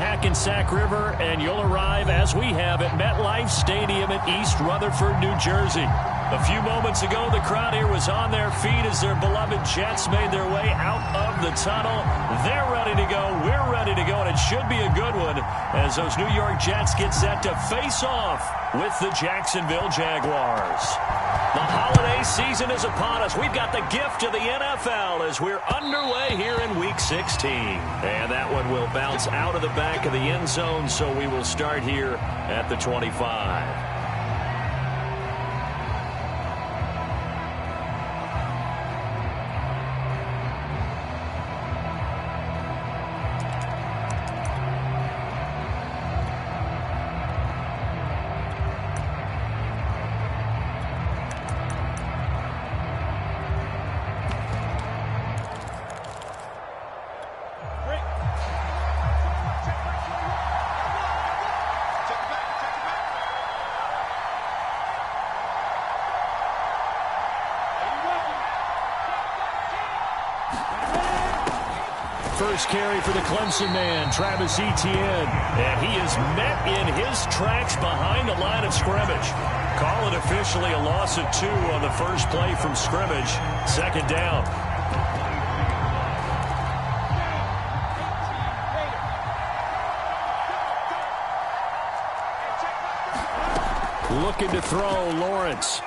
Hackensack River, and you'll arrive, as we have, at MetLife Stadium in East Rutherford, New Jersey. A few moments ago, the crowd here was on their feet as their beloved Jets made their way out of the tunnel. They're ready to go. We're ready to go, and it should be a good one as those New York Jets get set to face off with the Jacksonville Jaguars. The holiday season is upon us. We've got the gift of the NFL as we're underway here in Week 16. And that one will bounce out of the back of the end zone, so we will start here at the 25. First carry for the Clemson man, Travis Etienne. And he is met in his tracks behind the line of scrimmage. Call it officially a loss of 2 on the first play from scrimmage. Second down. Looking to throw, Lawrence.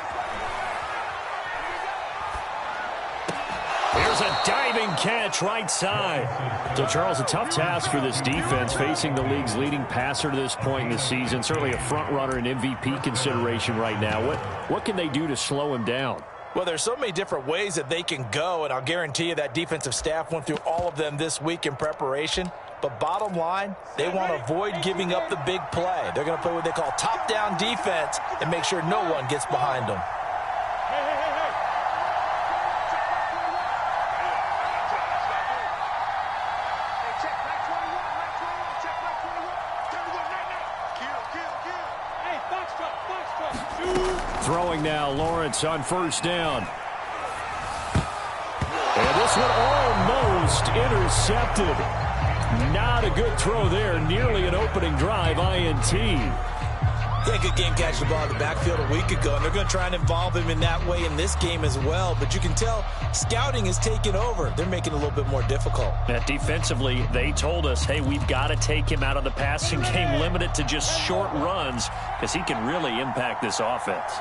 Here's a diving catch right side. So, Charles, a tough task for this defense facing the league's leading passer to this point in the season. Certainly a front runner and MVP consideration right now. What can they do to slow him down? Well, there's so many different ways that they can go, and I'll guarantee you that defensive staff went through all of them this week in preparation. But bottom line, they want to avoid giving up the big play. They're going to play what they call top-down defense and make sure no one gets behind them. Throwing now, Lawrence on first down. And this one almost intercepted. Not a good throw there. Nearly an opening drive, INT. Yeah, good game catching the ball in the backfield a week ago, and they're going to try and involve him in that way in this game as well. But you can tell scouting is taking over. They're making it a little bit more difficult. Defensively, they told us, hey, we've got to take him out of the passing game, limit it to just short runs, because he can really impact this offense.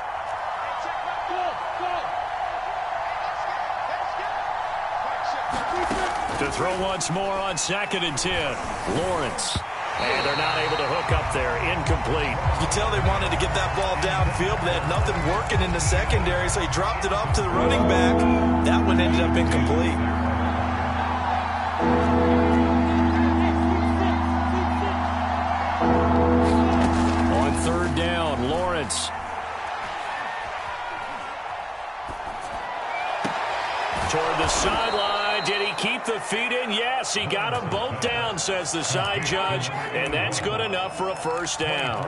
To throw once more on 2nd and 10. Lawrence. And they're not able to hook up there. Incomplete. You tell they wanted to get that ball downfield, but they had nothing working in the secondary, so he dropped it off to the running back. That one ended up incomplete. On 3rd down, Lawrence. Toward the sideline. Did he keep the feet in? Yes, he got them both down, says the side judge, and that's good enough for a first down.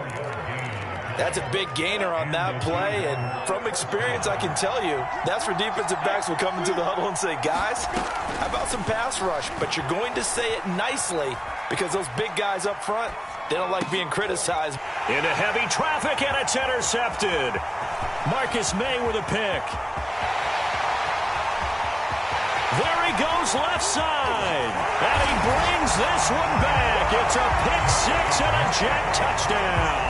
That's a big gainer on that play, and from experience, I can tell you, that's where defensive backs will come into the huddle and say, guys, how about some pass rush? But you're going to say it nicely because those big guys up front, they don't like being criticized. Into heavy traffic, and it's intercepted. Marcus May with a pick. There he goes left side. And he brings this one back. It's a pick 6 and a Jet touchdown.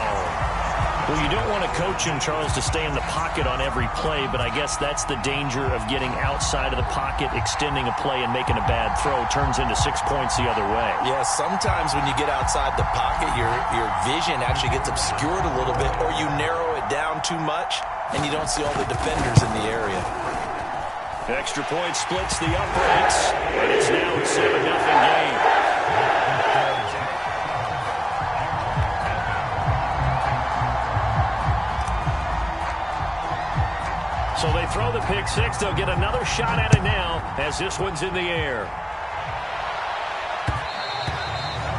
Well, you don't want to coach him, Charles, to stay in the pocket on every play, but I guess that's the danger of getting outside of the pocket, extending a play, and making a bad throw. Turns into 6 points the other way. Yeah, sometimes when you get outside the pocket, your vision actually gets obscured a little bit, or you narrow it down too much, and you don't see all the defenders in the area. Extra point splits the uprights, and it's now a 7-0 game. So they throw the pick 6. They'll get another shot at it now as this one's in the air.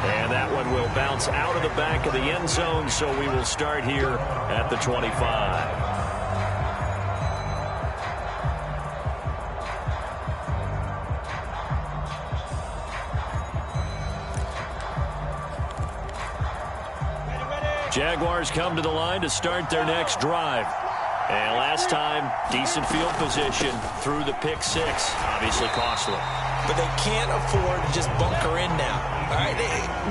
And that one will bounce out of the back of the end zone, so we will start here at the 25. Jaguars come to the line to start their next drive. And last time, decent field position through the pick six. Obviously costly. But they can't afford to just bunker in now. All right,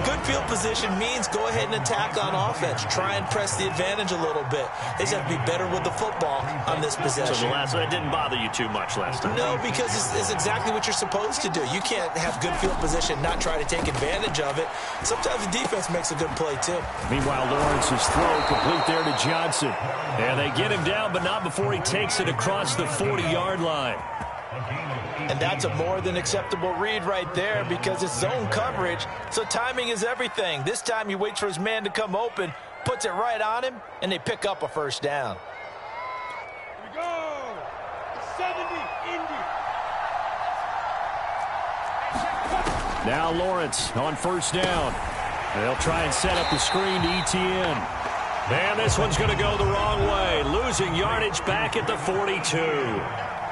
good field position means go ahead and attack on offense. Try and press the advantage a little bit. They just have to be better with the football on this possession. So it didn't bother you too much last time? No, because it's exactly what you're supposed to do. You can't have good field position, not try to take advantage of it. Sometimes the defense makes a good play, too. Meanwhile, Lawrence's throw complete there to Johnson. And they get him down, but not before he takes it across the 40-yard line. And that's a more than acceptable read right there because it's zone coverage, so timing is everything. This time he waits for his man to come open, puts it right on him, and they pick up a first down. Here we go. 70, Indy. Now Lawrence on first down. They'll try and set up the screen to Etienne. And this one's going to go the wrong way, losing yardage back at the 42.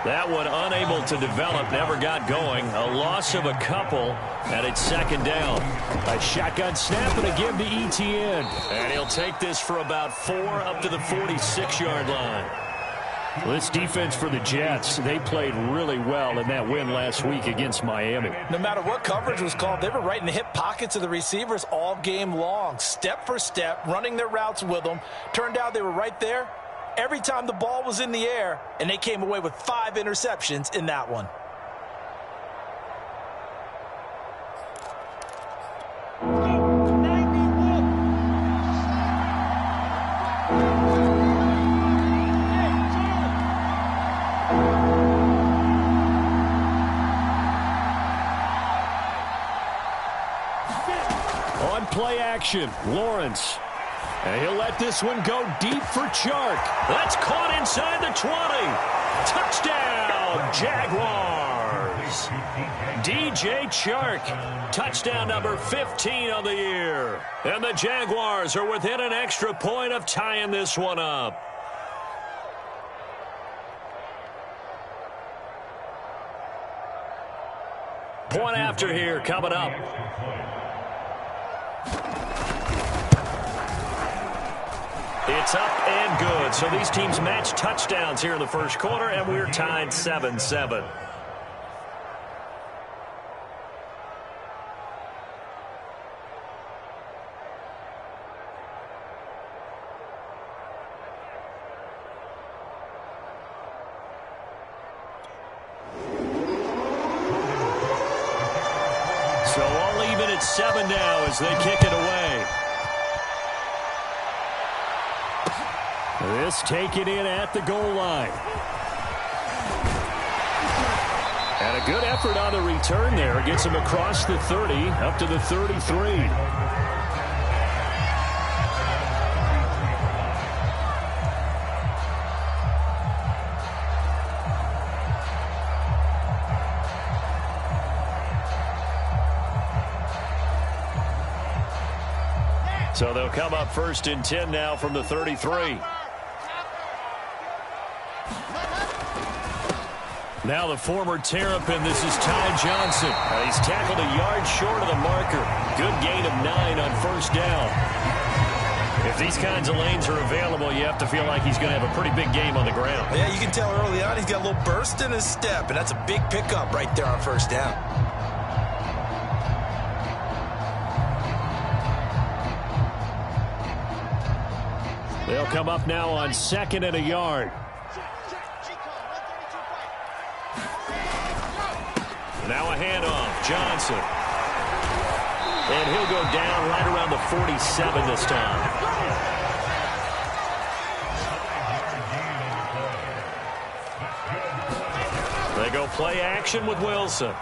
That one unable to develop, never got going. A loss of a couple, and it's second down. A shotgun snap and a give to Etienne. And he'll take this for about 4 up to the 46-yard line. Well, this defense for the Jets, they played really well in that win last week against Miami. No matter what coverage was called, they were right in the hip pockets of the receivers all game long. Step for step, running their routes with them. Turned out they were right there every time the ball was in the air, and they came away with 5 interceptions in that one. On play action, Lawrence. And he'll let this one go deep for Chark. That's caught inside the 20. Touchdown, Jaguars. DJ Chark, touchdown number 15 on the year. And the Jaguars are within an extra point of tying this one up. Point after here coming up. It's up and good. So these teams match touchdowns here in the first quarter, and we're tied 7-7. So all even at 7 now as they kick it away. This taken in at the goal line. And a good effort on the return there. Gets him across the 30, up to the 33. So they'll come up first and 10 now from the 33. Now the former Terrapin, this is Ty Johnson. He's tackled a yard short of the marker. Good gain of 9 on first down. If these kinds of lanes are available, you have to feel like he's going to have a pretty big game on the ground. Yeah, you can tell early on he's got a little burst in his step, and that's a big pickup right there on first down. They'll come up now on 2nd and a yard. Now a handoff, Johnson. And he'll go down right around the 47 this time. They go play action with Wilson.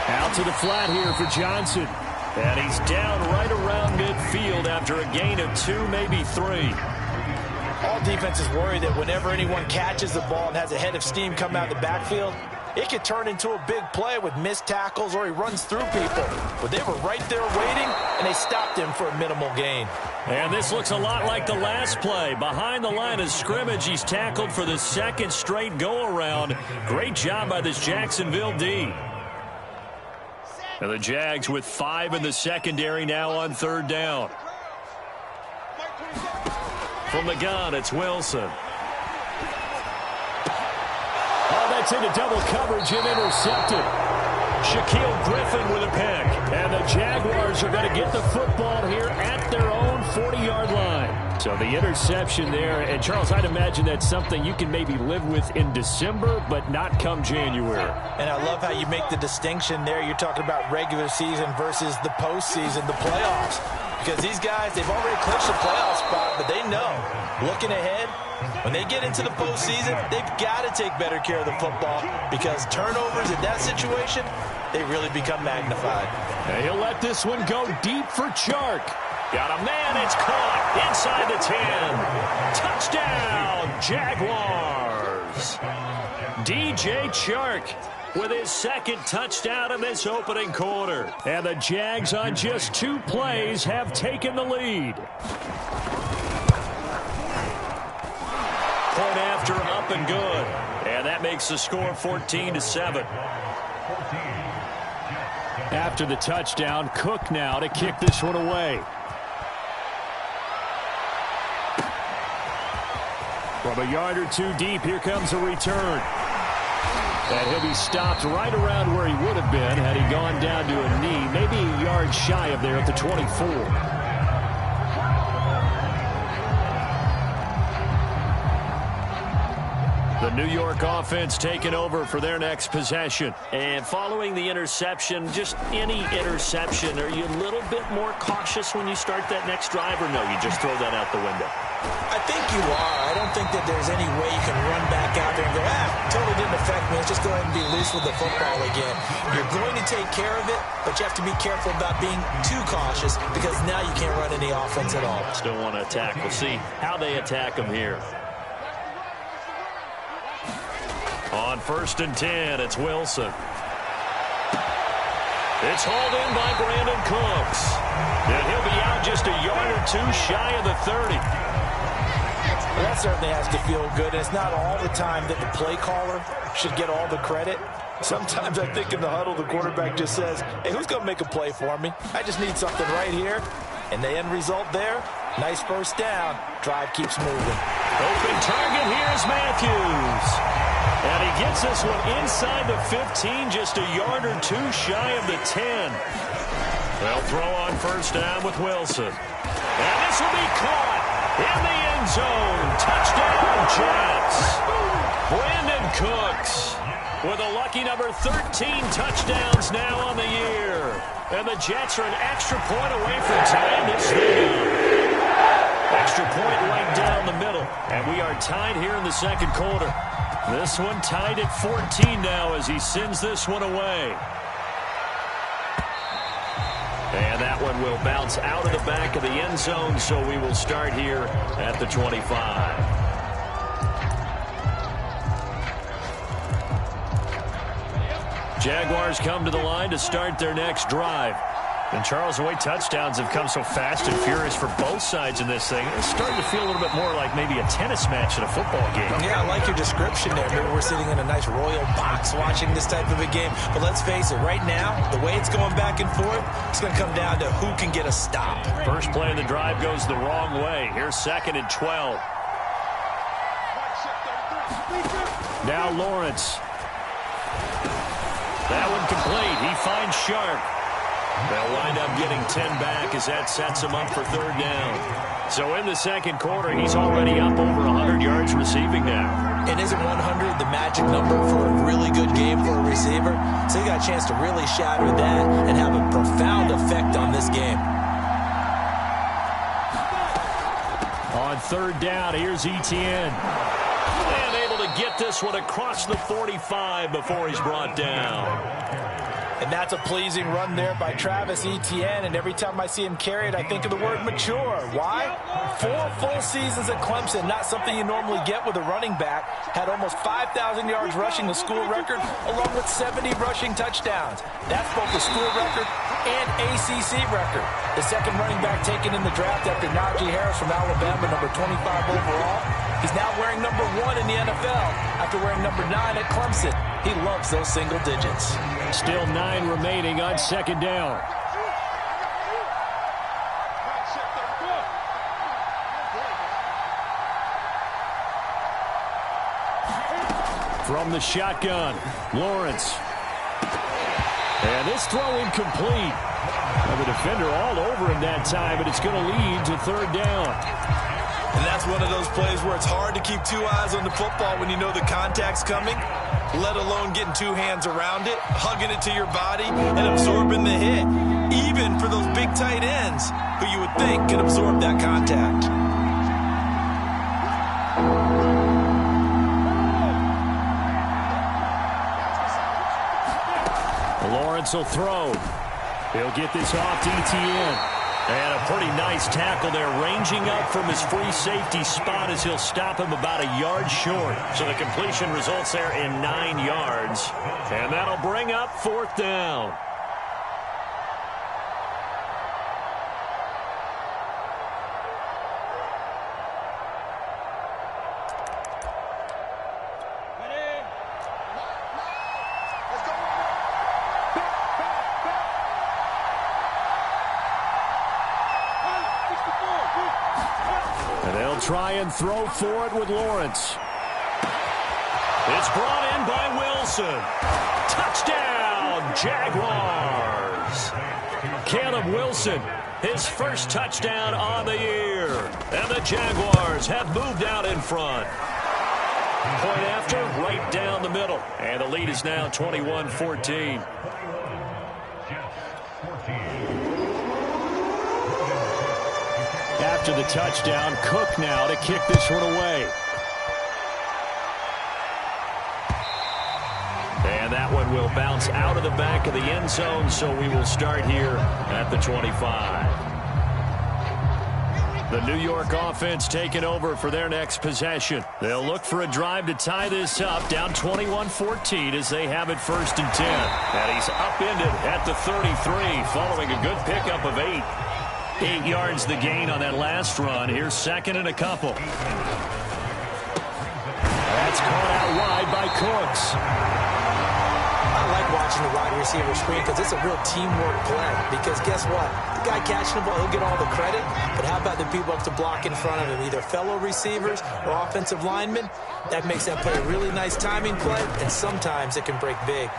Out to the flat here for Johnson. And he's down right around midfield after a gain of 2, maybe 3. All defenses worry that whenever anyone catches the ball and has a head of steam come out of the backfield, it could turn into a big play with missed tackles or he runs through people. But they were right there waiting, and they stopped him for a minimal gain. And this looks a lot like the last play. Behind the line of scrimmage, he's tackled for the 2nd straight go-around. Great job by this Jacksonville D. And the Jags with 5 in the secondary now on 3rd down. From the gun, it's Wilson. Oh, that's into double coverage and intercepted. Shaquille Griffin with a pick. And the Jaguars are going to get the football here at their own 40-yard line. So the interception there. And, Charles, I'd imagine that's something you can maybe live with in December, but not come January. And I love how you make the distinction there. You're talking about regular season versus the postseason, the playoffs. Because these guys, they've already clinched the playoff spot, but they know, looking ahead, when they get into the postseason, they've got to take better care of the football because turnovers in that situation, they really become magnified. And he'll let this one go deep for Chark. Got a man, it's caught inside the 10. Touchdown, Jaguars. DJ Chark with his 2nd touchdown in this opening quarter. And the Jags on just 2 plays have taken the lead. Point after up and good. And that makes the score 14-7. After the touchdown, Cook now to kick this one away. From a yard or 2 deep, here comes a return. And he'll be stopped right around where he would have been had he gone down to a knee, maybe a yard shy of there at the 24. The New York offense taking over for their next possession. And following the interception, just any interception, are you a little bit more cautious when you start that next drive, or no, you just throw that out the window? I think you are. I don't think that there's any way you can run back out there and go, totally didn't affect me. Let's just go ahead and be loose with the football again. You're going to take care of it, but you have to be careful about being too cautious because now you can't run any offense at all. Still want to attack. We'll see how they attack them here. On 1st and 10, it's Wilson. It's hauled in by Brandon Cooks. And he'll be out just a yard or 2 shy of the 30. Well, that certainly has to feel good. It's not all the time that the play caller should get all the credit. Sometimes I think in the huddle, the quarterback just says, hey, who's going to make a play for me? I just need something right here. And the end result there, nice 1st down. Drive keeps moving. Open target, here's Matthews. And he gets this one inside the 15, just a yard or 2 shy of the 10. They'll throw on 1st down with Wilson. And this will be caught in the end zone. Touchdown, Jets. Brandon Cooks with a lucky number 13 touchdowns now on the year. And the Jets are an extra point away from tying this thing up. Extra point right down the middle. And we are tied here in the 2nd quarter. This one tied at 14 now as he sends this one away. And that one will bounce out of the back of the end zone, so we will start here at the 25. Jaguars come to the line to start their next drive. And, Charles, the way touchdowns have come so fast and furious for both sides in this thing, it's starting to feel a little bit more like maybe a tennis match in a football game. Yeah, I like your description there. Maybe we're sitting in a nice royal box watching this type of a game. But let's face it, right now, the way it's going back and forth, it's going to come down to who can get a stop. First play of the drive goes the wrong way. Here's 2nd and 12. Now Lawrence. That one complete. He finds Sharp. They'll wind up getting 10 back as that sets him up for 3rd down. So in the 2nd quarter, he's already up over 100 yards receiving now. And isn't 100 the magic number for a really good game for a receiver? So he got a chance to really shatter that and have a profound effect on this game. On 3rd down, here's Etienne. And able to get this one across the 45 before he's brought down. And that's a pleasing run there by Travis Etienne. And every time I see him carry it, I think of the word mature. Why? 4 full seasons at Clemson, not something you normally get with a running back. Had almost 5,000 yards rushing, the school record, along with 70 rushing touchdowns. That's both the school record and ACC record. The second running back taken in the draft after Najee Harris from Alabama, number 25 overall. He's now wearing number 1 in the NFL after wearing number 9 at Clemson. He loves those single digits. Still 9 remaining on second down. From the shotgun, Lawrence. And this throw incomplete. And the defender all over him that time, but it's going to lead to third down. And that's one of those plays where it's hard to keep 2 eyes on the football when you know the contact's coming, let alone getting 2 hands around it, hugging it to your body, and absorbing the hit. Even for those big tight ends who you would think can absorb that contact. Lawrence will throw. He'll get this off to Etienne. And a pretty nice tackle there, ranging up from his free safety spot as he'll stop him about a yard short. So the completion results there in 9 yards. And that'll bring up fourth down. Try and throw for it with Lawrence. It's brought in by Wilson. Touchdown, Jaguars. Caleb Wilson, his first touchdown on the year. And the Jaguars have moved out in front. Point after, right down the middle. And the lead is now 21-14. After the touchdown, Cook now to kick this one away. And that one will bounce out of the back of the end zone, so we will start here at the 25. The New York offense taking over for their next possession. They'll look for a drive to tie this up, down 21-14 as they have it first and 10. And he's upended at the 33 following a good pickup of 8. 8 yards the gain on that last run. Here's second and a couple. That's caught out wide by Cooks. I like watching the wide receiver screen because it's a real teamwork play. Because guess what? The guy catching the ball, he'll get all the credit. But how about the people up to block in front of him? Either fellow receivers or offensive linemen. That makes that play a really nice timing play. And sometimes it can break big.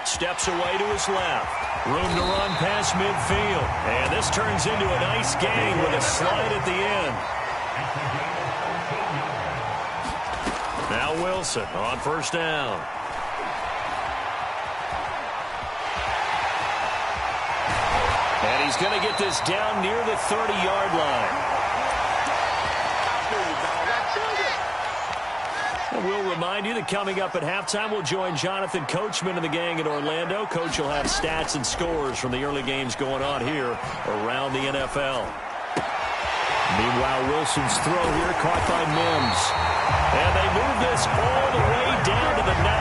Steps away to his left. Room to run past midfield. And this turns into a nice gain with a slide at the end. Now Wilson on first down. And he's going to get this down near the 30-yard line. And we'll remind you that coming up at halftime, we'll join Jonathan Coachman and the gang in Orlando. Coach will have stats and scores from the early games going on here around the NFL. Meanwhile, Wilson's throw here caught by Mims. And they move this all the way down to the 9.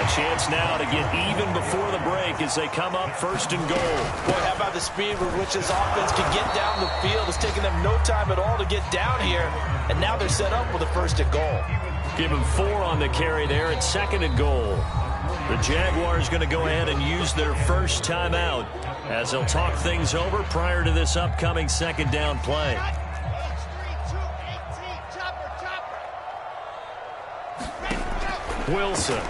A chance now to get even before the break as they come up first and goal. Boy, how about the speed with which this offense can get down the field? It's taking them no time at all to get down here. And now they're set up with a first and goal. Give him 4 on the carry there at second and goal. The Jaguars going to go ahead and use their first timeout as they'll talk things over prior to this upcoming second down play. Wilson.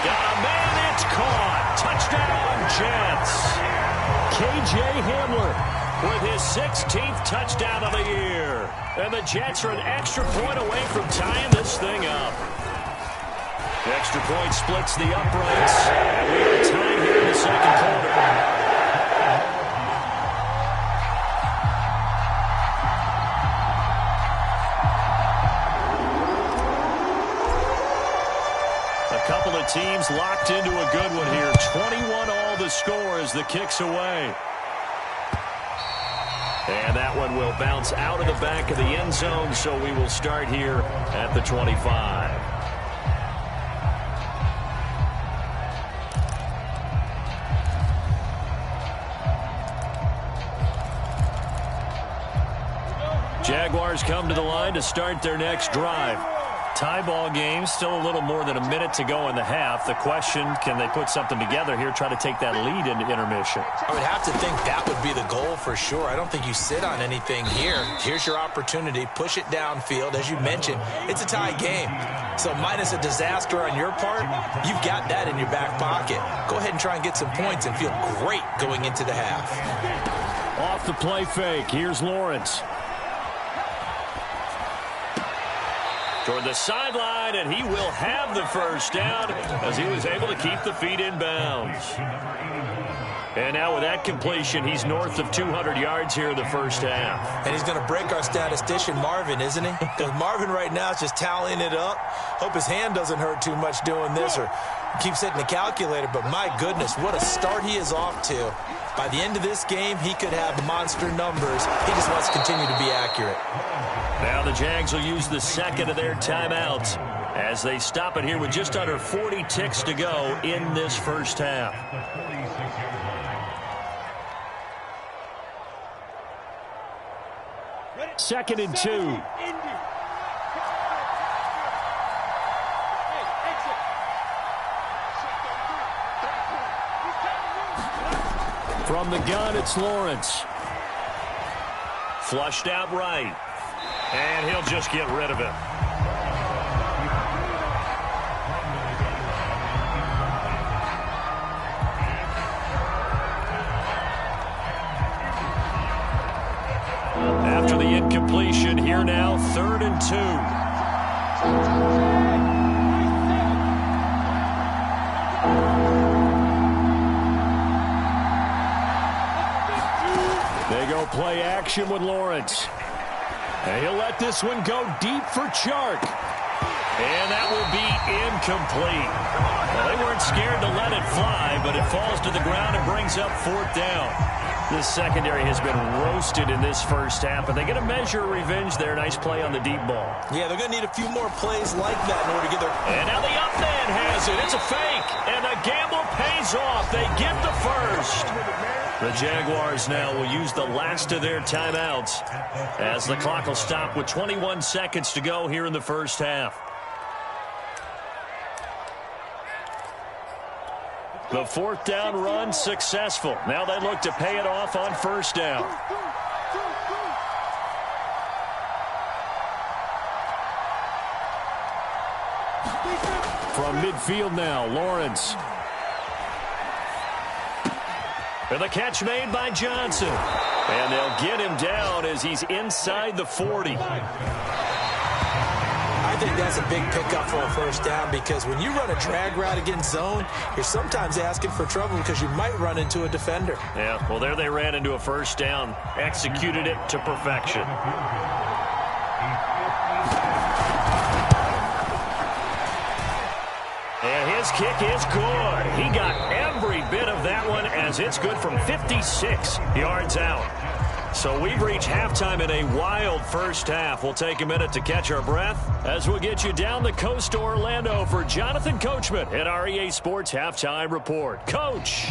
Got a man, it's caught. Touchdown, Jets. KJ Hamler with his 16th touchdown of the year. And the Jets are an extra point away from tying this thing up. The extra point splits the uprights. And we are tied here in the second quarter. Couple of teams locked into a good one here. 21 all the score as the kick's away. And that one will bounce out of the back of the end zone, so we will start here at the 25. Jaguars come to the line to start their next drive. Tie ball game, still a little more than a minute to go in the half. The question, can they put something together here, try to take that lead into intermission? I would have to think that would be the goal for sure. I don't think you sit on anything here. Here's your opportunity. Push it downfield. As you mentioned, it's a tie game. So minus a disaster on your part, you've got that in your back pocket. Go ahead and try and get some points and feel great going into the half. Off the play fake, here's Lawrence. Toward the sideline, and he will have the first down as he was able to keep the feet in bounds. And now with that completion, he's north of 200 yards here in the first half. And he's going to break our statistician, Marvin, isn't he? Because Marvin right now is just tallying it up. Hope his hand doesn't hurt too much doing this or keeps hitting the calculator. But my goodness, what a start he is off to. By the end of this game, he could have monster numbers. He just wants to continue to be accurate. Now the Jags will use the second of their timeouts as they stop it here with just under 40 ticks to go in this first half. Second and 2. From the gun, it's Lawrence. Flushed out right. And he'll just get rid of it. After the incompletion, here now, 3rd and 2. They go play action with Lawrence. And he'll let this one go deep for Chark. And that will be incomplete. Well, they weren't scared to let it fly, but it falls to the ground and brings up 4th down. This secondary has been roasted in this first half, and they get a measure of revenge there. Nice play on the deep ball. Yeah, they're going to need a few more plays like that in order to get their... And now the up man has it. It's a fake. And the gamble pays off. They get the first. The Jaguars now will use the last of their timeouts as the clock will stop with 21 seconds to go here in the first half. The 4th down run successful. Now they look to pay it off on 1st down. From midfield now, Lawrence. And the catch made by Johnson. And they'll get him down as he's inside the 40. I think that's a big pickup for a 1st down because when you run a drag route against zone, you're sometimes asking for trouble because you might run into a defender. Yeah, well, there they ran into a 1st down. Executed it to perfection. And his kick is good. He got every bit of that one as it's good from 56 yards out. So we've reached halftime in a wild first half. We'll take a minute to catch our breath as we'll get you down the coast to Orlando for Jonathan Coachman at our EA Sports Halftime Report. Coach.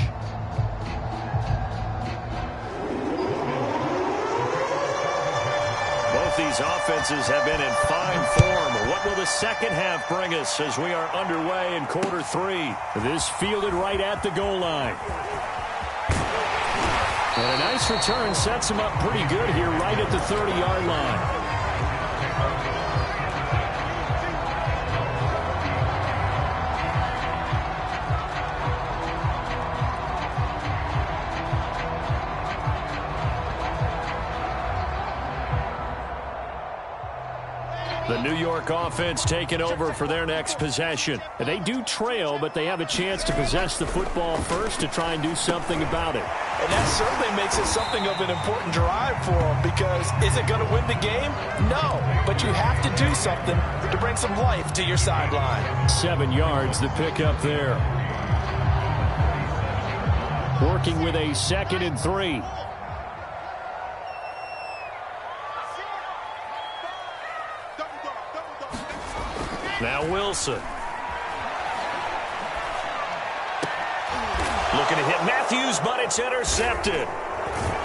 Both these offenses have been in fine form. What will the second half bring us as we are underway in quarter 3? This fielded right at the goal line. And a nice return sets him up pretty good here right at the 30-yard line. The New York offense taking over for their next possession. They do trail, but they have a chance to possess the football first to try and do something about it. And that certainly makes it something of an important drive for them because is it going to win the game? No, but you have to do something to bring some life to your sideline. 7 yards the pickup there. Working with a 2nd and 3. Now Wilson. Looking to hit Matthews, but it's intercepted.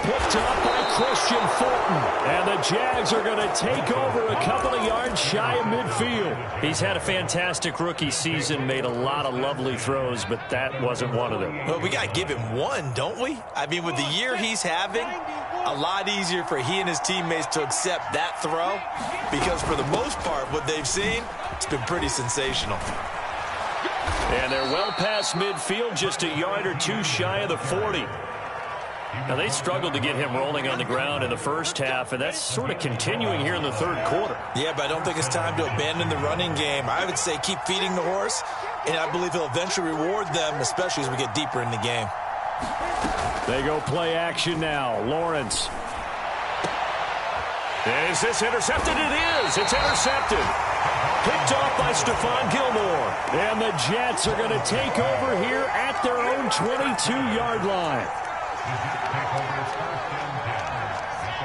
Picked up by Christian Fulton. And the Jags are going to take over a couple of yards shy of midfield. He's had a fantastic rookie season, made a lot of lovely throws, but that wasn't one of them. Well, we got to give him one, don't we? I mean, with the year he's having, a lot easier for he and his teammates to accept that throw, because for the most part, what they've seen, it's been pretty sensational. And they're well past midfield, just a yard or two shy of the 40. Now, they struggled to get him rolling on the ground in the first half, and that's sort of continuing here in the third quarter. Yeah, but I don't think it's time to abandon the running game. I would say keep feeding the horse, and I believe he'll eventually reward them, especially as we get deeper in the game. They go play action now. Lawrence. Is this intercepted? It is. It's intercepted. Picked off by Stephon Gilmore. And the Jets are going to take over here at their own 22-yard line.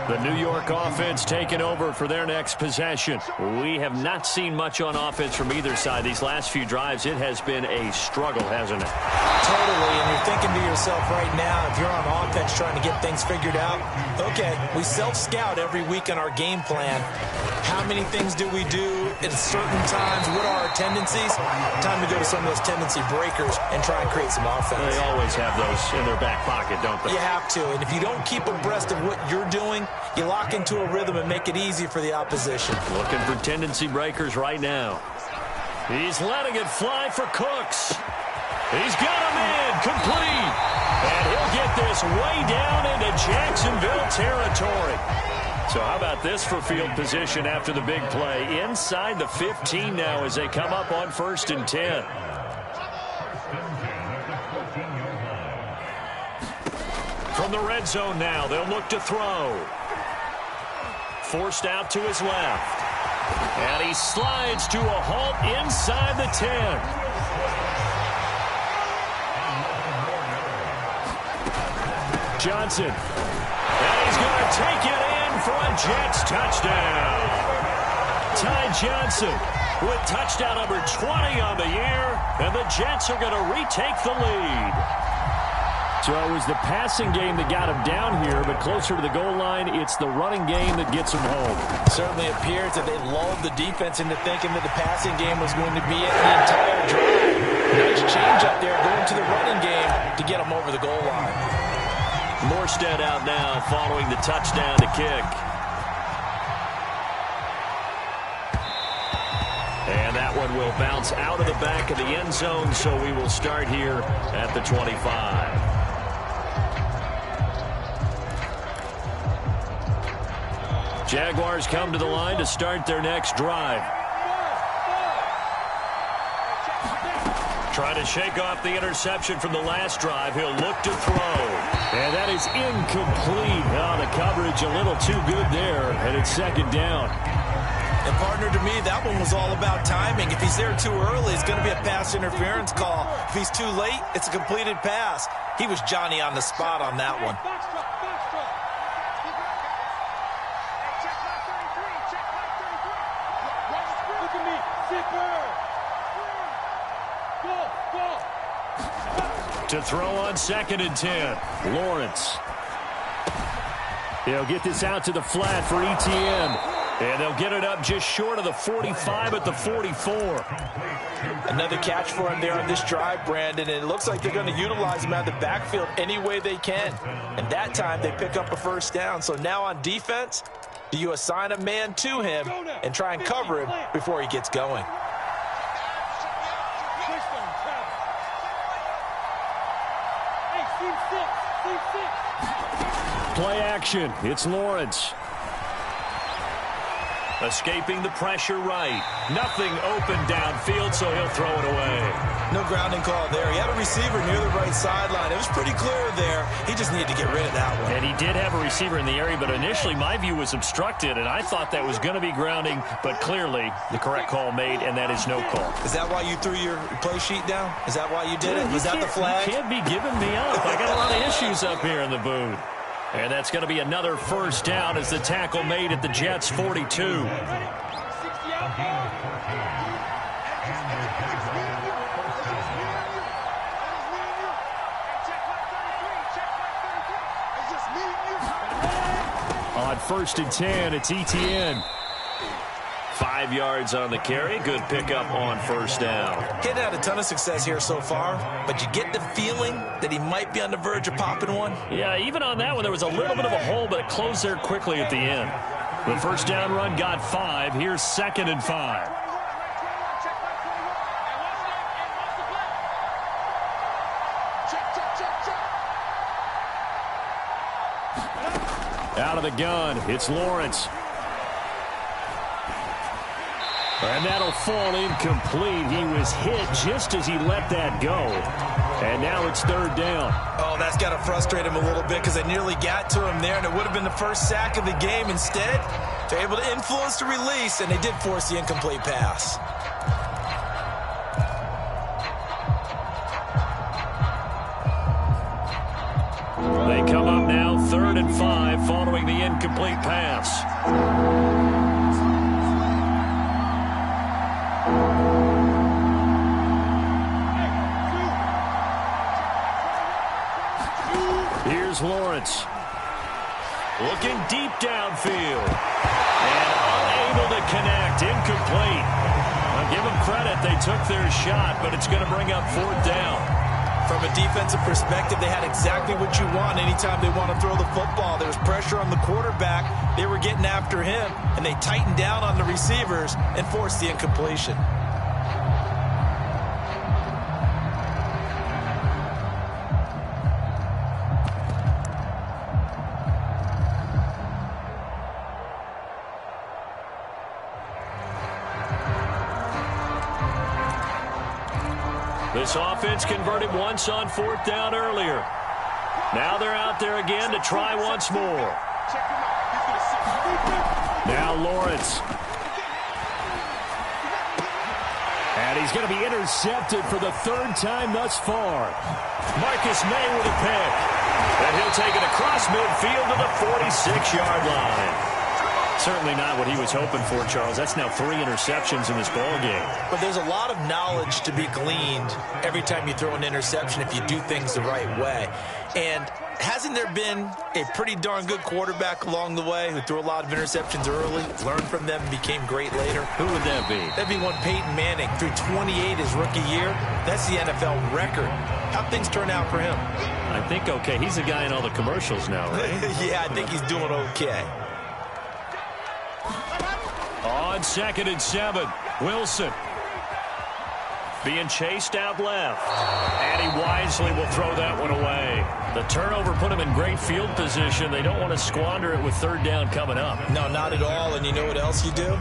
The New York offense taking over for their next possession. We have not seen much on offense from either side. These last few drives, it has been a struggle, hasn't it? Totally, and you're thinking to yourself right now, if you're on offense trying to get things figured out, okay, we self-scout every week in our game plan. How many things do we do at certain times? What are our tendencies? Time to go to some of those tendency breakers and try and create some offense. They always have those in their back pocket, don't they? You have to, and if you don't keep abreast of what you're doing, you lock into a rhythm and make it easy for the opposition. Looking for tendency breakers right now. He's letting it fly for Cooks. He's got him in, complete. And he'll get this way down into Jacksonville territory. So how about this for field position after the big play? Inside the 15 now as they come up on 1st and 10. From the red zone now, they'll look to throw. Forced out to his left. And he slides to a halt inside the 10. Johnson. And he's going to take it in for a Jets touchdown. Ty Johnson with touchdown number 20 on the year. And the Jets are going to retake the lead. So it was the passing game that got him down here, but closer to the goal line, it's the running game that gets him home. Certainly appears that they lulled the defense into thinking that the passing game was going to be it the entire drive. Nice change up there going to the running game to get him over the goal line. Morstead out now following the touchdown to kick. And that one will bounce out of the back of the end zone, so we will start here at the 25. Jaguars come to the line to start their next drive. Trying to shake off the interception from the last drive. He'll look to throw. And that is incomplete. Oh, the coverage a little too good there, and it's 2nd down. And partner, to me, that one was all about timing. If he's there too early, it's going to be a pass interference call. If he's too late, it's a completed pass. He was Johnny on the spot on that one. To throw on 2nd and 10. Lawrence. He'll get this out to the flat for Etienne. And they'll get it up just short of the 45 at the 44. Another catch for him there on this drive, Brandon. And it looks like they're going to utilize him out of the backfield any way they can. And that time they pick up a 1st down. So now on defense, do you assign a man to him and try and cover him before he gets going? Play action. It's Lawrence. Escaping the pressure right. Nothing open downfield, so he'll throw it away. No grounding call there. He had a receiver near the right sideline. It was pretty clear there. He just needed to get rid of that one. And he did have a receiver in the area, but initially my view was obstructed, and I thought that was going to be grounding, but clearly the correct call made, and that is no call. Is that why you threw your play sheet down? Is that why you did it? Was that the flag? You can't be giving me up. I got a lot of issues up here in the booth. And that's going to be another 1st down as the tackle made at the Jets' 42. 1st and 10. It's Etienne. 5 yards on the carry. Good pickup on 1st down. He hadn't had a ton of success here so far, but you get the feeling that he might be on the verge of popping one. Yeah, even on that one, there was a little bit of a hole, but it closed there quickly at the end. The 1st down run got 5. Here's 2nd and 5. Out of the gun, it's Lawrence. And that'll fall incomplete. He was hit just as he let that go. And now it's 3rd down. Oh, that's got to frustrate him a little bit because they nearly got to him there, and it would have been the first sack of the game. Instead, they're able to influence the release, and they did force the incomplete pass. They come up now 3rd and 5 following the incomplete pass. Here's Lawrence. Looking deep downfield. And unable to connect. Incomplete. I'll give them credit. They took their shot, but it's going to bring up 4th down. From a defensive perspective, they had exactly what you want anytime they want to throw the football. There was pressure on the quarterback. They were getting after him, and they tightened down on the receivers and forced the incompletion. This offense converted once on 4th down earlier. Now they're out there again to try once more. Now Lawrence. And he's going to be intercepted for the 3rd time thus far. Marcus May with a pick. And he'll take it across midfield to the 46-yard line. Certainly not what he was hoping for, Charles. That's now 3 interceptions in this ball game. But there's a lot of knowledge to be gleaned every time you throw an interception if you do things the right way. And hasn't there been a pretty darn good quarterback along the way who threw a lot of interceptions early, learned from them, and became great later? Who would that be? That'd be one Peyton Manning. Threw 28 his rookie year. That's the NFL record. How'd things turn out for him? I think okay. He's the guy in all the commercials now, right? Yeah, I think he's doing okay. On 2nd and 7, Wilson. Being chased out left. And he wisely will throw that one away. The turnover put him in great field position. They don't want to squander it with 3rd down coming up. No, not at all. And you know what else you do?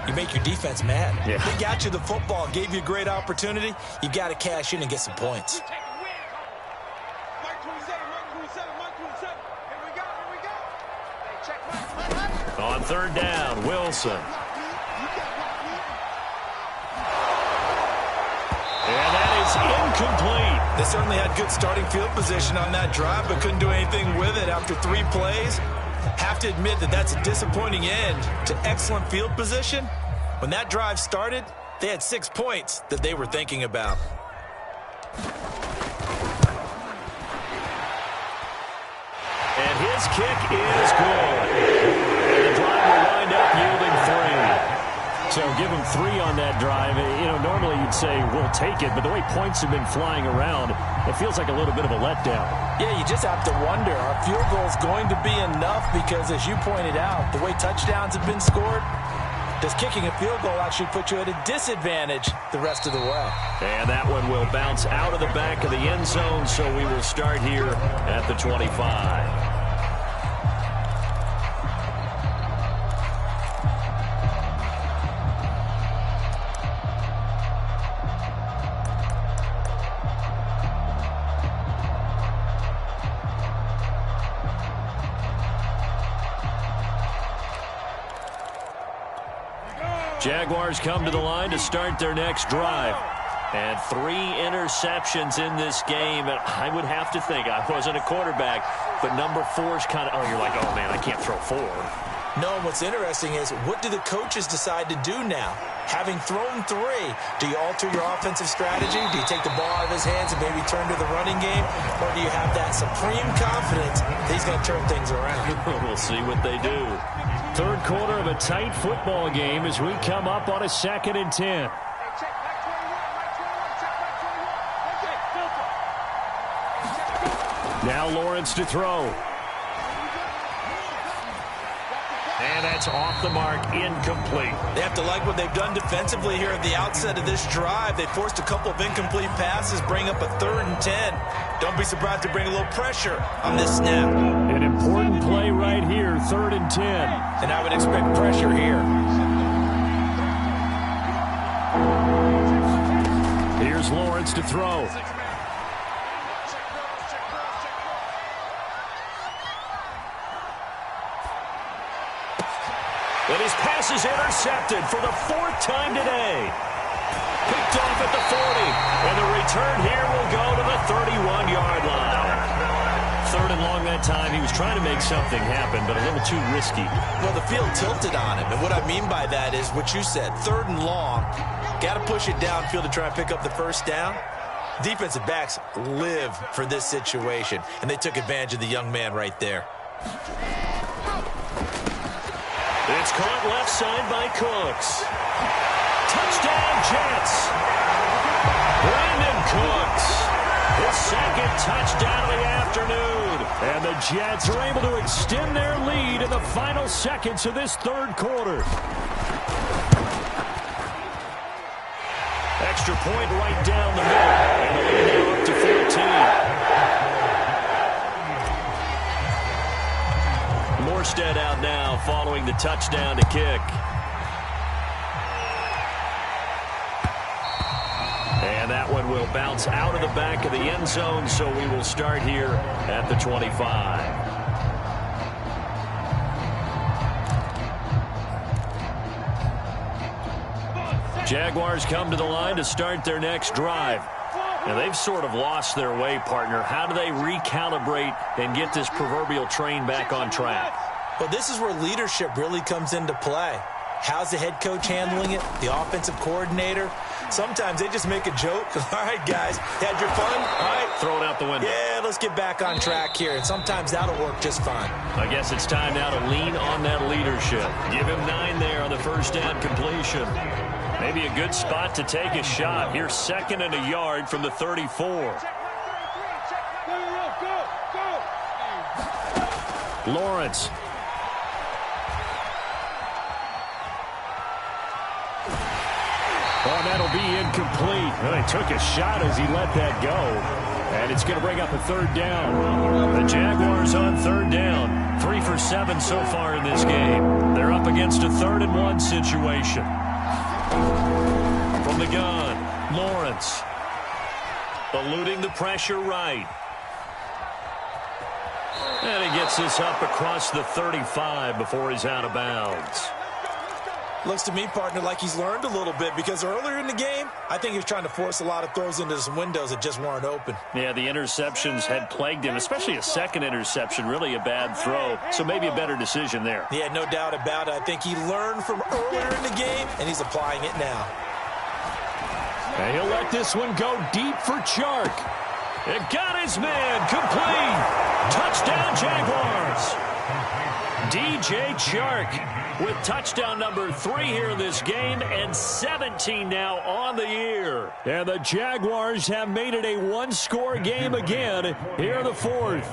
You make your defense mad. Yeah. They got you the football, gave you a great opportunity. You got to cash in and get some points. On 3rd down, Wilson. And that is incomplete. They certainly had good starting field position on that drive, but couldn't do anything with it after 3 plays. Have to admit that that's a disappointing end to excellent field position. When that drive started, they had 6 points that they were thinking about. And his kick is good. And the drive will wind up yielding 3. So give him 3 on that drive. You know, normally you'd say, we'll take it, but the way points have been flying around, it feels like a little bit of a letdown. Yeah, you just have to wonder, are field goals going to be enough? Because as you pointed out, the way touchdowns have been scored, does kicking a field goal actually put you at a disadvantage the rest of the way? And that one will bounce out of the back of the end zone, so we will start here at the 25. Jaguars come to the line to start their next drive. And 3 interceptions in this game. And I would have to think, I wasn't a quarterback, but number 4 is kind of, oh, you're like, oh, man, I can't throw 4. No, and what's interesting is, what do the coaches decide to do now? Having thrown 3, do you alter your offensive strategy? Do you take the ball out of his hands and maybe turn to the running game? Or do you have that supreme confidence that he's going to turn things around? We'll see what they do. Third quarter of a tight football game as we come up on a 2nd and 10. Now Lawrence to throw. And that's off the mark, incomplete. They have to like what they've done defensively here at the outset of this drive. They forced a couple of incomplete passes, bring up a 3rd and 10. Don't be surprised to bring a little pressure on this snap. An important play right here, 3rd and 10. And I would expect pressure here. Here's Lawrence to throw. And his pass is intercepted for the 4th time today. Picked off at the 40. And the return here will go to the 31-yard line. 3rd and long that time. He was trying to make something happen, but a little too risky. Well, the field tilted on him. And what I mean by that is what you said. 3rd and long. Got to push it downfield to try and pick up the first down. Defensive backs live for this situation. And they took advantage of the young man right there. It's caught left side by Cooks. Touchdown, Jets. Brandon Cooks. His 2nd touchdown of the afternoon. And the Jets are able to extend their lead in the final seconds of this 3rd quarter. Extra point right down the middle. And the lead now up to 14. Morstead out now following the touchdown to kick. And that one will bounce out of the back of the end zone, so we will start here at the 25. Jaguars come to the line to start their next drive. Now, they've sort of lost their way, partner. How do they recalibrate and get this proverbial train back on track? Well, this is where leadership really comes into play. How's the head coach handling it? The offensive coordinator? Sometimes they just make a joke. All right, guys, had your fun? All right. Throw it out the window. Yeah, let's get back on track here. And sometimes that'll work just fine. I guess it's time now to lean on that leadership. Give him 9 there on the first down completion. Maybe a good spot to take a shot. Here's 2nd and a yard from the 34. Lawrence. Oh, that'll be incomplete. Well, he took a shot as he let that go. And it's going to bring up a 3rd down. The Jaguars on 3rd down. 3 for 7 so far in this game. They're up against a 3rd and 1 situation. From the gun, Lawrence. Eluding the pressure right. And he gets this up across the 35 before he's out of bounds. Looks to me, partner, like he's learned a little bit, because earlier in the game, I think he was trying to force a lot of throws into some windows that just weren't open. Yeah, the interceptions had plagued him, especially a 2nd interception, really a bad throw. So maybe a better decision there. Yeah, no doubt about it. I think he learned from earlier in the game, and he's applying it now. And he'll let this one go deep for Chark. It got his man complete. Touchdown, Jaguars. DJ Chark with touchdown number 3 here in this game, and 17 now on the year. And the Jaguars have made it a 1-score game again here in the 4th.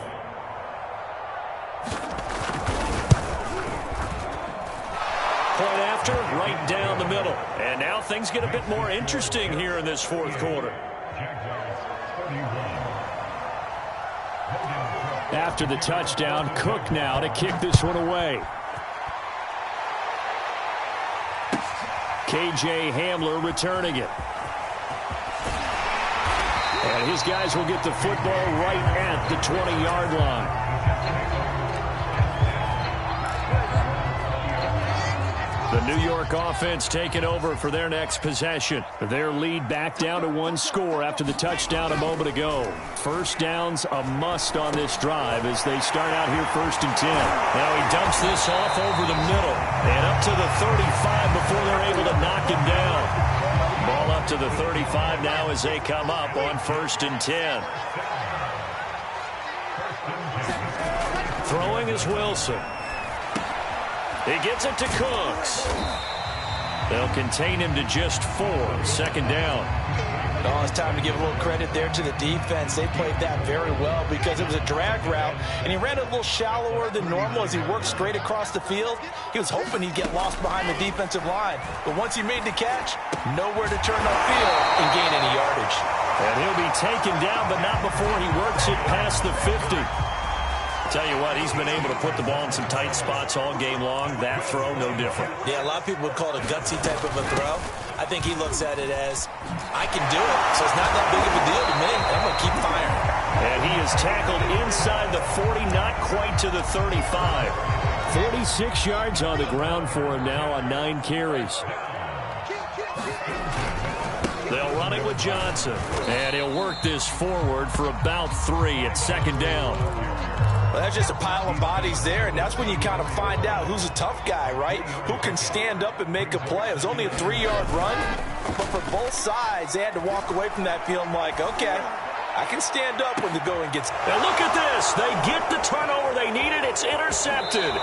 Point after, right down the middle. And now things get a bit more interesting here in this 4th quarter. After the touchdown, Cook now to kick this one away. KJ Hamler returning it. And his guys will get the football right at the 20-yard line. The New York offense taking over for their next possession. Their lead back down to 1 score after the touchdown a moment ago. First down's a must on this drive as they start out here 1st and 10. Now he dumps this off over the middle and up to the 35 before they're able to knock him down. Ball up to the 35 now as they come up on 1st and 10. Throwing is Wilson. He gets it to Cooks. They'll contain him to just 4. 2nd down. Oh, it's time to give a little credit there to the defense. They played that very well because it was a drag route, and he ran a little shallower than normal as he worked straight across the field. He was hoping he'd get lost behind the defensive line, but once he made the catch, nowhere to turn upfield and gain any yardage. And he'll be taken down, but not before he works it past the 50. Tell you what, he's been able to put the ball in some tight spots all game long. That throw, no different. Yeah, a lot of people would call it a gutsy type of a throw. I think he looks at it as, I can do it, so it's not that big of a deal to me. I'm going to keep firing. And he is tackled inside the 40, not quite to the 35. 46 yards on the ground for him now on 9 carries. They'll run it with Johnson. And he'll work this forward for about 3 at 2nd down. Well, that's just a pile of bodies there, and that's when you kind of find out who's a tough guy, right? Who can stand up and make a play. It was only a 3-yard run, but for both sides, they had to walk away from that field like, okay, I can stand up when the going gets... And look at this. They get the turnover they needed. It's intercepted.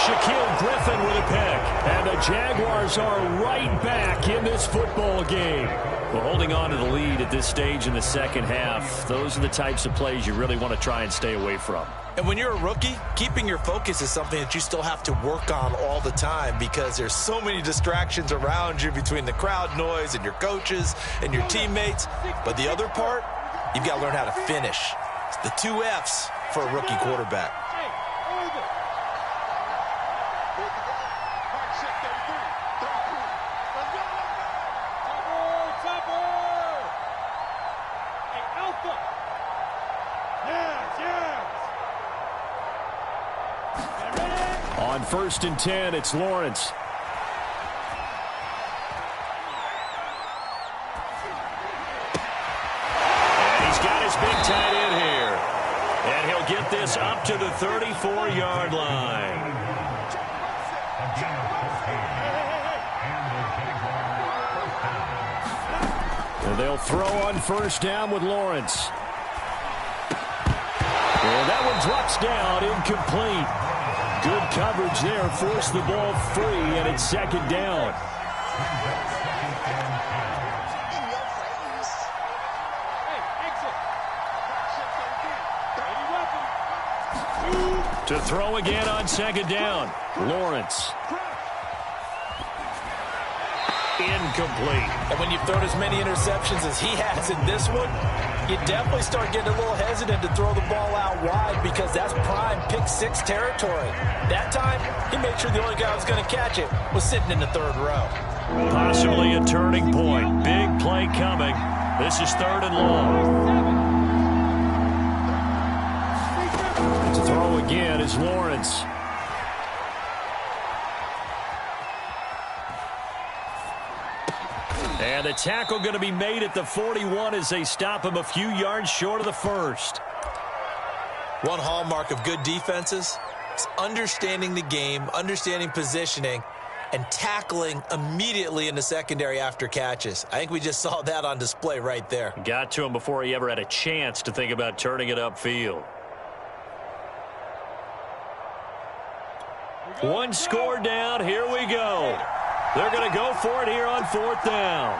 Shaquille Griffin with a pick. And the Jaguars are right back in this football game. Well, holding on to the lead at this stage in the 2nd half, those are the types of plays you really want to try and stay away from. And when you're a rookie, keeping your focus is something that you still have to work on all the time because there's so many distractions around you between the crowd noise and your coaches and your teammates. But the other part, you've got to learn how to finish. It's the 2 F's for a rookie quarterback. On 1st and 10, it's Lawrence. And he's got his big tight end here. And he'll get this up to the 34-yard line. And they'll throw on 1st down with Lawrence. And that one drops down, incomplete. Good coverage there, forced the ball free, and it's 2nd down. To throw again on 2nd down, Lawrence. Incomplete. And when you've thrown as many interceptions as he has in this one, you definitely start getting a little hesitant to throw the ball out wide because that's prime pick-6 territory. That time, he made sure the only guy who was going to catch it was sitting in the 3rd row. Possibly a turning point. Big play coming. This is 3rd and long. To throw again is Lawrence. And the tackle going to be made at the 41 as they stop him a few yards short of the 1st. One hallmark of good defenses is understanding the game, understanding positioning, and tackling immediately in the secondary after catches. I think we just saw that on display right there. Got to him before he ever had a chance to think about turning it upfield. 1 score down. Here we go. They're going to go for it here on 4th down.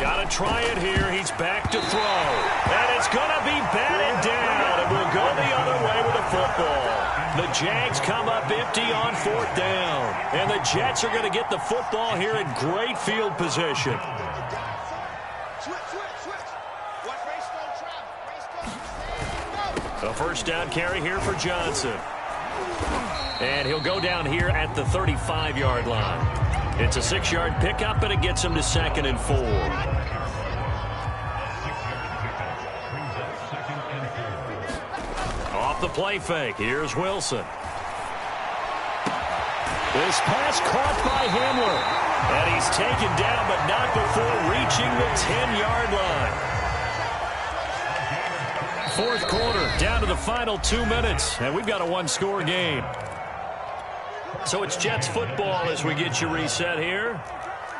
Got to try it here. He's back to throw. And it's going to be batted down. And we'll go the other way with the football. The Jags come up empty on 4th down. And the Jets are going to get the football here in great field position. A 1st down carry here for Johnson. And he'll go down here at the 35-yard line. It's a 6-yard pickup, and it gets him to 2nd and 4. Off the play fake, here's Wilson. This pass caught by Hamler. And he's taken down, but not before reaching the 10-yard line. 4th quarter, down to the final 2 minutes, and we've got a 1-score game. So it's Jets football as we get you reset here.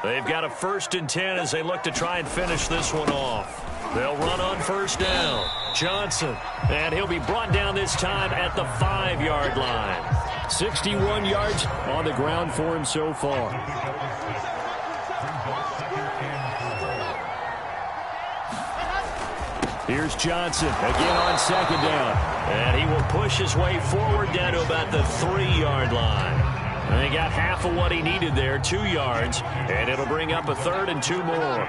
They've got a 1st and 10 as they look to try and finish this one off. They'll run on 1st down. Johnson, and he'll be brought down this time at the 5-yard line. 61 yards on the ground for him so far. Here's Johnson again on 2nd down. And he will push his way forward down to about the 3-yard line. And he got half of what he needed there, 2 yards. And it'll bring up a 3rd and 2 more.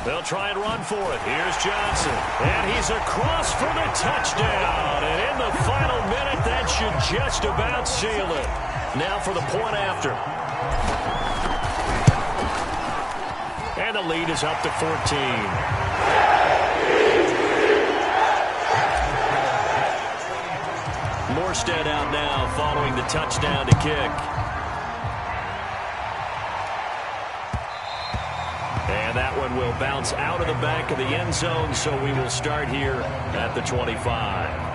They'll try and run for it. Here's Johnson. And he's across for the touchdown. And in the final minute, that should just about seal it. Now for the point after. And the lead is up to 14. Morstead out now following the touchdown to kick. And that one will bounce out of the back of the end zone, so we will start here at the 25.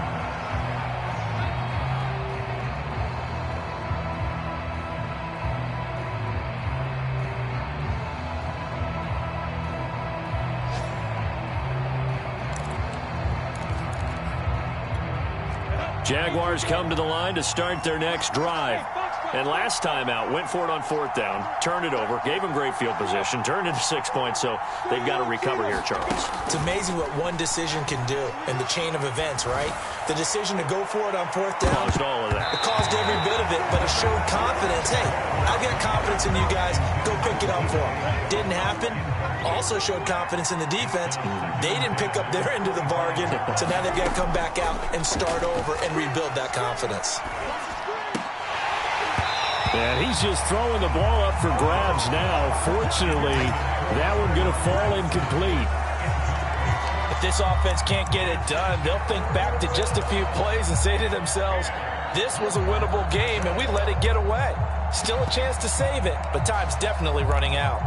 Jaguars come to the line to start their next drive. And last time out, went for it on 4th down, turned it over, gave them great field position, turned into 6 points, so they've got to recover here, Charles. It's amazing what one decision can do in the chain of events, right? The decision to go for it on 4th down. Caused all of that. It caused every bit of it, but it showed confidence. Hey, I've got confidence in you guys. Go pick it up for them. Didn't happen. Also showed confidence in the defense. They didn't pick up their end of the bargain, so now they've got to come back out and start over and rebuild that confidence. And he's just throwing the ball up for grabs now. Fortunately, that one going to fall incomplete. If this offense can't get it done, they'll think back to just a few plays and say to themselves, this was a winnable game and we let it get away. Still a chance to save it, but time's definitely running out.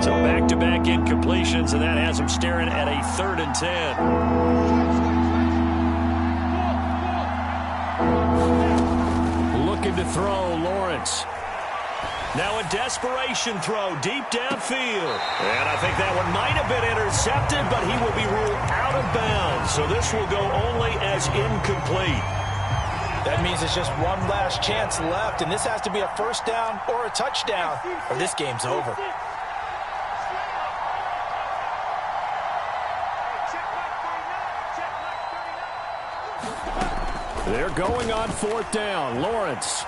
So back-to-back incompletions, and that has them staring at a 3rd and 10. Looking to throw, Lawrence. Now a desperation throw deep downfield. And I think that one might have been intercepted, but he will be ruled out of bounds. So this will go only as incomplete. That means it's just one last chance left, and this has to be a 1st down or a touchdown, or this game's over. They're going on 4th down. Lawrence.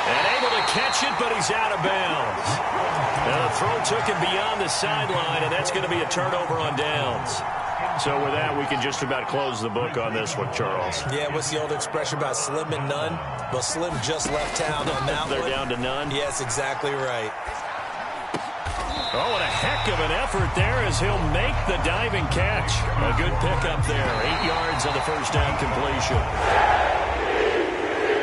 And able to catch it, but he's out of bounds. Now the throw took him beyond the sideline, and that's going to be a turnover on downs. So with that, we can just about close the book on this one, Charles. Yeah, what's the old expression about slim and none? Well, Slim just left town on that They're one. down to none? Yes, exactly right. Oh, and a heck of an effort there as he'll make the diving catch. A good pickup there. 8 yards on the 1st down completion.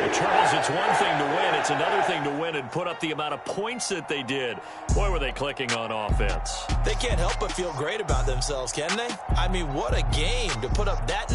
Well, Charles, it's one thing to win. It's another thing to win and put up the amount of points that they did. Boy, were they clicking on offense. They can't help but feel great about themselves, can they? I mean, what a game to put up that